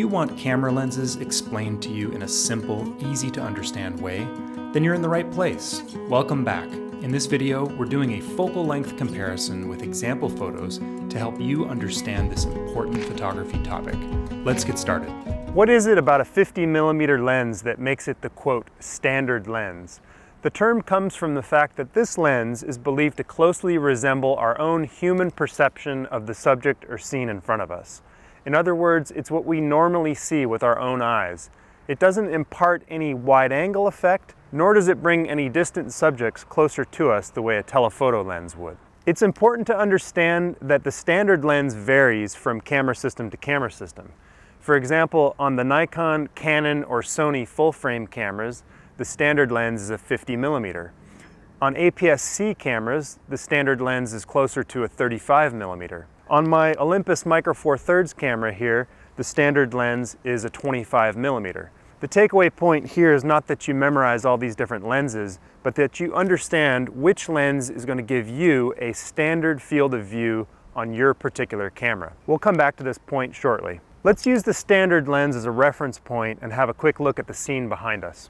you want camera lenses explained to you in a simple, easy to understand way, then you're in the right place. Welcome back. In this video, we're doing a focal length comparison with example photos to help you understand this important photography topic. Let's get started. What is it about a 50mm lens that makes it the quote, standard lens? The term comes from the fact that this lens is believed to closely resemble our own human perception of the subject or scene in front of us. In other words, it's what we normally see with our own eyes. It doesn't impart any wide-angle effect, nor does it bring any distant subjects closer to us the way a telephoto lens would. It's important to understand that the standard lens varies from camera system to camera system. For example, on the Nikon, Canon, or Sony full-frame cameras, the standard lens is a 50mm. On APS-C cameras, the standard lens is closer to a 35mm. On my Olympus Micro Four Thirds camera here, the standard lens is a 25mm. The takeaway point here is not that you memorize all these different lenses, but that you understand which lens is going to give you a standard field of view on your particular camera. We'll come back to this point shortly. Let's use the standard lens as a reference point and have a quick look at the scene behind us.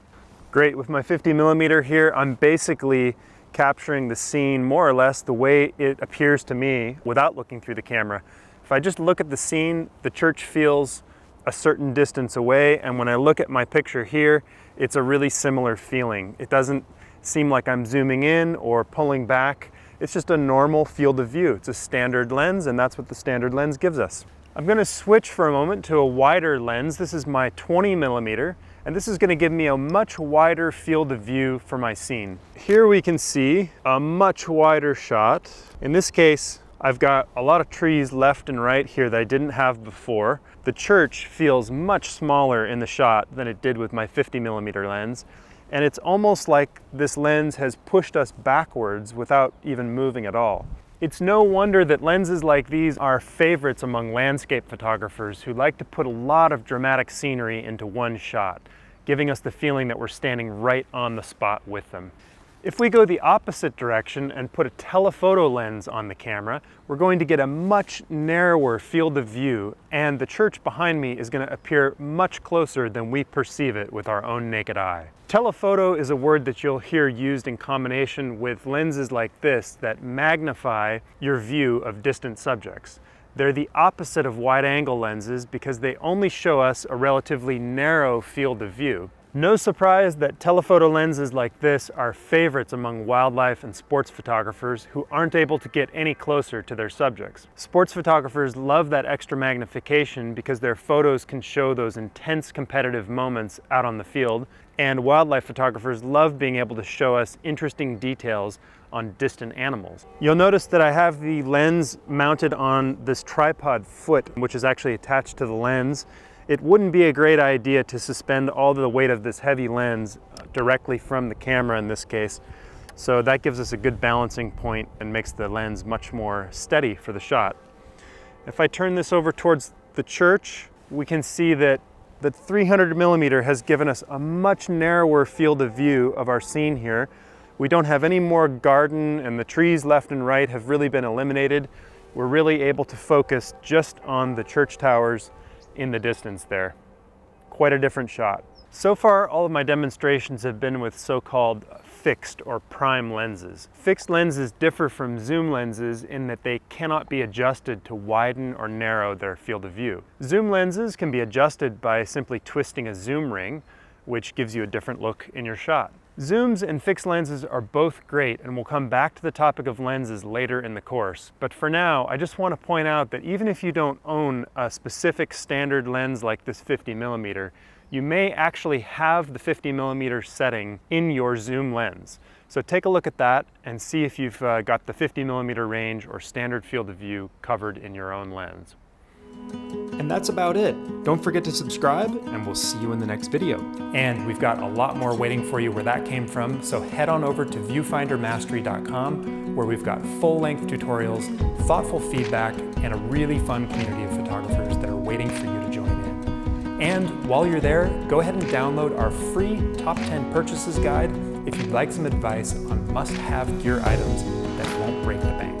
Great, with my 50mm here, I'm basically capturing the scene more or less the way it appears to me without looking through the camera. If I just look at the scene, the church feels a certain distance away, and when I look at my picture here, it's a really similar feeling. It doesn't seem like I'm zooming in or pulling back. It's just a normal field of view. It's a standard lens, and that's what the standard lens gives us. I'm going to switch for a moment to a wider lens. This is my 20mm, and this is going to give me a much wider field of view for my scene. Here we can see a much wider shot. In this case, I've got a lot of trees left and right here that I didn't have before. The church feels much smaller in the shot than it did with my 50mm lens, and it's almost like this lens has pushed us backwards without even moving at all. It's no wonder that lenses like these are favorites among landscape photographers who like to put a lot of dramatic scenery into one shot, giving us the feeling that we're standing right on the spot with them. If we go the opposite direction and put a telephoto lens on the camera, we're going to get a much narrower field of view, and the church behind me is going to appear much closer than we perceive it with our own naked eye. Telephoto is a word that you'll hear used in combination with lenses like this that magnify your view of distant subjects. They're the opposite of wide-angle lenses because they only show us a relatively narrow field of view. No surprise that telephoto lenses like this are favorites among wildlife and sports photographers who aren't able to get any closer to their subjects. Sports photographers love that extra magnification because their photos can show those intense competitive moments out on the field, and wildlife photographers love being able to show us interesting details on distant animals. You'll notice that I have the lens mounted on this tripod foot, which is actually attached to the lens. It wouldn't be a great idea to suspend all the weight of this heavy lens directly from the camera in this case. So that gives us a good balancing point and makes the lens much more steady for the shot. If I turn this over towards the church, we can see that the 300mm has given us a much narrower field of view of our scene here. We don't have any more garden, and the trees left and right have really been eliminated. We're really able to focus just on the church towers in the distance there. Quite a different shot. So far, all of my demonstrations have been with so-called fixed or prime lenses. Fixed lenses differ from zoom lenses in that they cannot be adjusted to widen or narrow their field of view. Zoom lenses can be adjusted by simply twisting a zoom ring, which gives you a different look in your shot. Zooms and fixed lenses are both great, and we'll come back to the topic of lenses later in the course. But for now, I just want to point out that even if you don't own a specific standard lens like this 50mm, you may actually have the 50mm setting in your zoom lens. So take a look at that and see if you've got the 50mm range or standard field of view covered in your own lens. And that's about it. Don't forget to subscribe, and we'll see you in the next video. And we've got a lot more waiting for you where that came from, so head on over to viewfindermastery.com, where we've got full-length tutorials, thoughtful feedback, and a really fun community of photographers that are waiting for you to join in. And while you're there, go ahead and download our free Top 10 Purchases Guide if you'd like some advice on must-have gear items that won't break the bank.